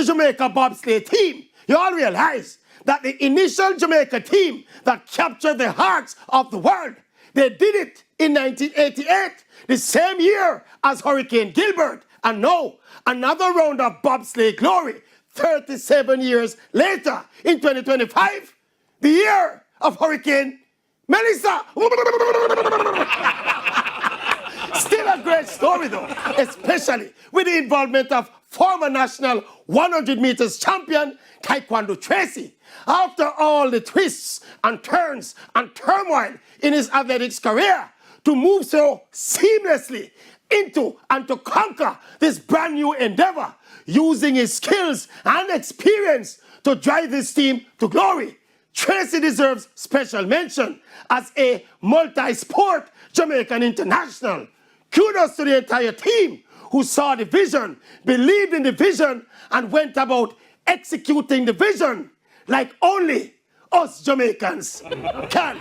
Jamaica bobsleigh team, you all realize that the initial Jamaica team that captured the hearts of the world, they did it in 1988, the same year as Hurricane Gilbert. And now, another round of bobsleigh glory, 37 years later, in 2025, the year of Hurricane Melissa. Still a great story though, especially with the involvement of former national 100 meters champion Taekwondo Tracy. After all the twists and turns and turmoil in his athletics career, to move so seamlessly into and to conquer this brand new endeavor, using his skills and experience to drive his team to glory, Tracy deserves special mention as a multi-sport Jamaican international. Kudos to the entire team who saw the vision, believed in the vision, and went about executing the vision like only us Jamaicans can.